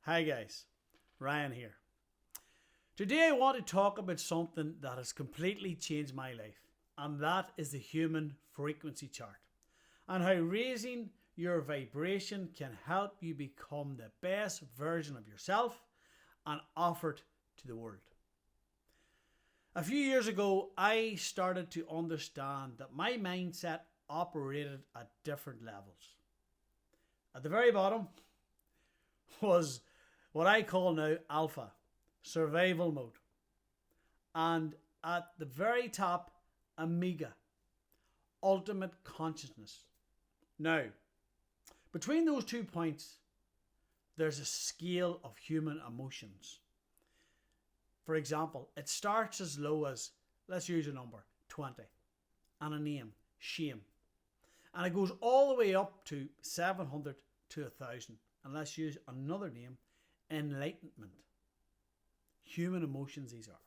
Hi guys, Ryan here. Today I want to talk about something that has completely changed my life, and that is the human frequency chart, and how raising your vibration can help you become the best version of yourself and offer it to the world. A few years ago, I started to understand that my mindset operated at different levels. At the very bottom was what I call now alpha, survival mode. And at the very top, omega, ultimate consciousness. Now, between those 2 points, there's a scale of human emotions. For example, it starts as low as, let's use a number, 20, and a name, shame. And it goes all the way up to 700 to 1,000. And let's use another name, enlightenment. Human emotions these are.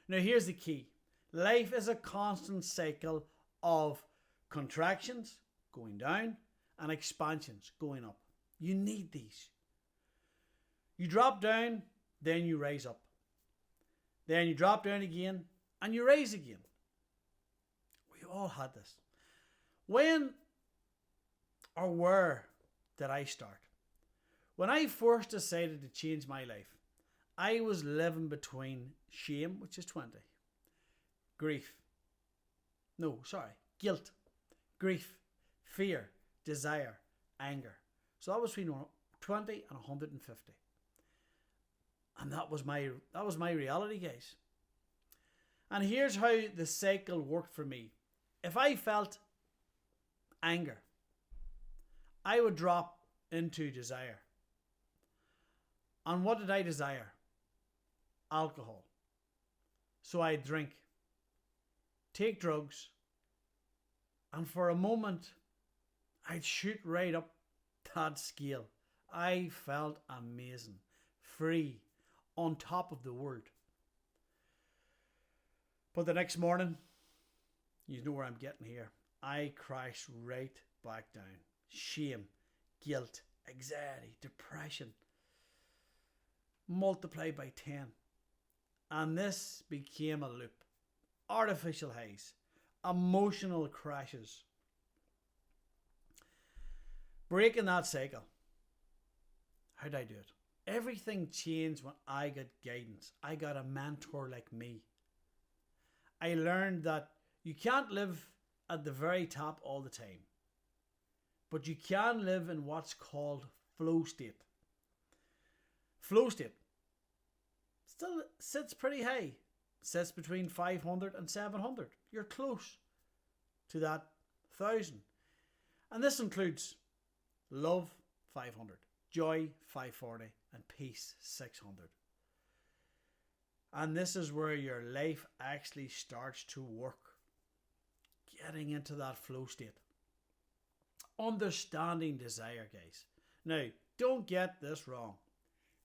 Now here's the key. Life is a constant cycle of contractions, going down, and expansions, going up. You need these. You drop down, then you rise up. Then you drop down again, and you rise again. We all had this. When or where did I start? When I first decided to change my life, I was living between shame, which is 20, guilt, grief, fear, desire, anger. So that was between 20 and 150. And that was my reality, guys. And here's how the cycle worked for me. If I felt anger, I would drop into desire. And what did I desire? Alcohol. So I'd drink, take drugs, and for a moment, I'd shoot right up that scale. I felt amazing, free, on top of the world. But the next morning, you know where I'm getting here, I crashed right back down. Shame, guilt, anxiety, depression, multiplied by 10. And this became a loop. Artificial highs, emotional crashes. Breaking that cycle. How did I do it? Everything changed when I got guidance. I got a mentor like me. I learned that you can't live at the very top all the time, but you can live in what's called flow state. Flow state still sits pretty high. Sits between 500 and 700. You're close to that 1,000. And this includes love 500, joy 540, and peace 600. And this is where your life actually starts to work. Getting into that flow state. Understanding desire, guys. Now, don't get this wrong.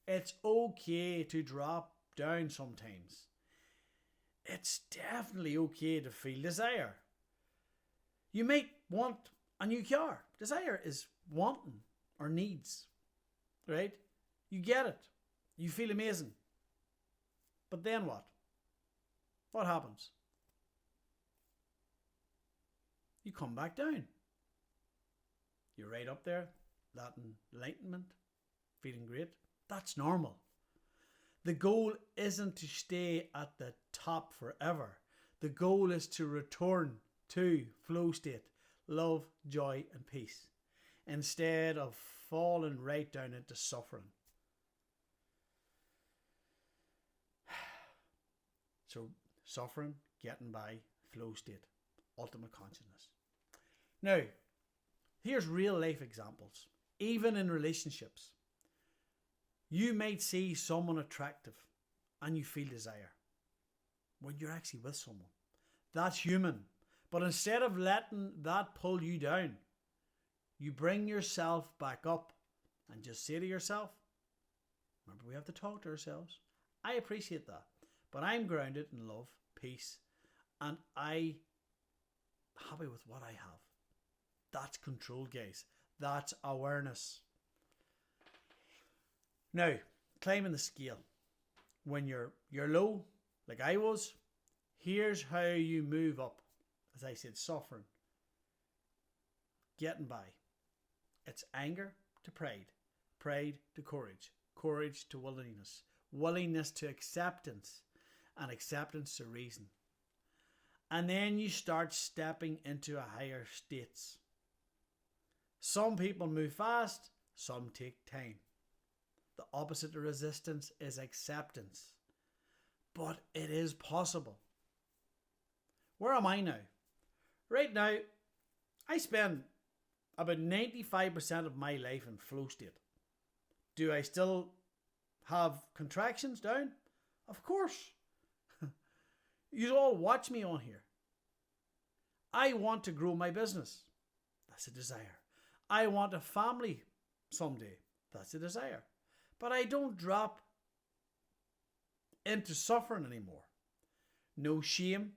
It's okay to drop down sometimes. It's definitely okay to feel desire. You might want a new car. Desire is wanting or needs, right? You get it. You feel amazing. But then what? What happens? You come back down. You're right up there. That enlightenment, feeling great. That's normal. The goal isn't to stay at the top forever. The goal is to return to flow state, love, joy, and peace, instead of falling right down into suffering. So, suffering, getting by, flow state, ultimate consciousness. Now, here's real life examples. Even in relationships, you might see someone attractive and you feel desire when you're actually with someone. That's human. But instead of letting that pull you down, you bring yourself back up and just say to yourself, remember, we have to talk to ourselves. I appreciate that, but I'm grounded in love, peace, and I'm happy with what I have. That's control, guys. That's awareness. Now, climbing the scale. When you're low, like I was, here's how you move up. As I said, suffering, getting by. It's anger to pride, pride to courage, courage to willingness, willingness to acceptance, and acceptance to reason. And then you start stepping into a higher states. Some people move fast, some take time. The opposite of resistance is acceptance. But it is possible. Where am I now? Right now, I spend about 95% of my life in flow state. Do I still have contractions down? Of course. You all watch me on here. I want to grow my business. That's a desire. I want a family someday. That's a desire. But I don't drop into suffering anymore. No shame,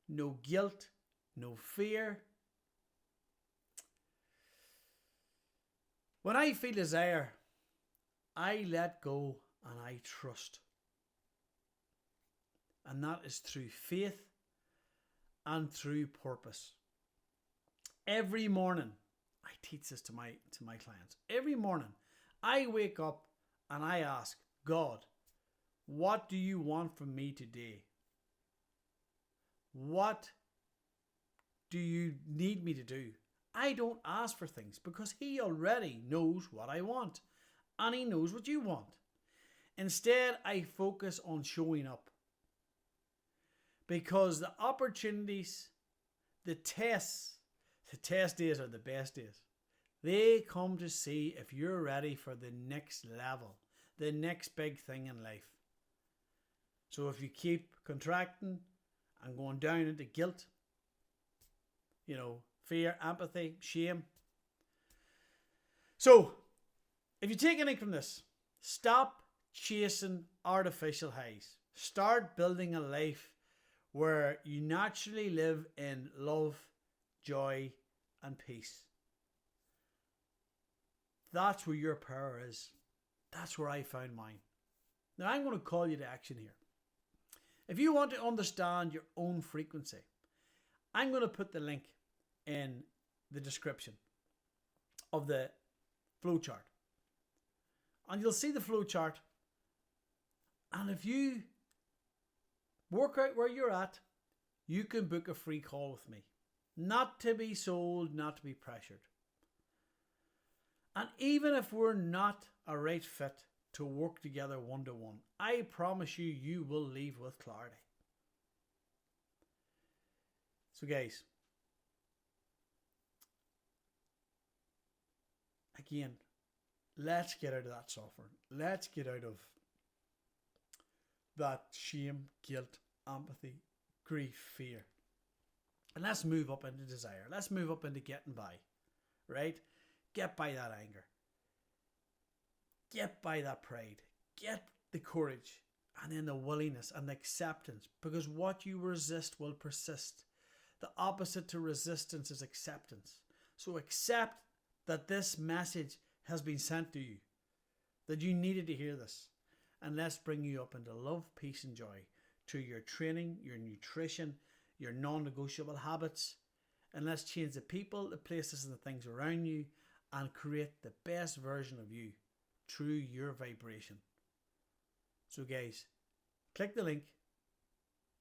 no guilt, no fear. When I feel desire, I let go and I trust. And that is through faith and through purpose. Every morning, I teach this to my clients. Every morning, I wake up and I ask God, what do you want from me today? What do you need me to do? I don't ask for things because He already knows what I want and He knows what you want. Instead, I focus on showing up because the opportunities, the test days are the best days. They come to see if you're ready for the next level, the next big thing in life. So if you keep contracting and going down into guilt, fear, apathy, shame. So if you take anything from this, stop chasing artificial highs. Start building a life where you naturally live in love, joy, and peace. That's where your power is. That's where I found mine. Now I'm going to call you to action here. If you want to understand your own frequency, I'm going to put the link in the description of the flowchart. And you'll see the flowchart. And if you work out where you're at, you can book a free call with me. Not to be sold, not to be pressured. And even if we're not a right fit to work together one-to-one, I promise you, you will leave with clarity. So guys, again, let's get out of that suffering. Let's get out of that shame, guilt, apathy, grief, fear. And let's move up into desire. Let's move up into getting by, right? Get by that anger. Get by that pride. Get the courage and then the willingness and the acceptance, because what you resist will persist. The opposite to resistance is acceptance. So accept that this message has been sent to you, that you needed to hear this. And let's bring you up into love, peace and joy through your training, your nutrition, your non-negotiable habits. And let's change the people, the places and the things around you and create the best version of you through your vibration. So guys, click the link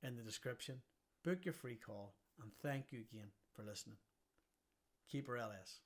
in the description, book your free call, and thank you again for listening. Keeper LS.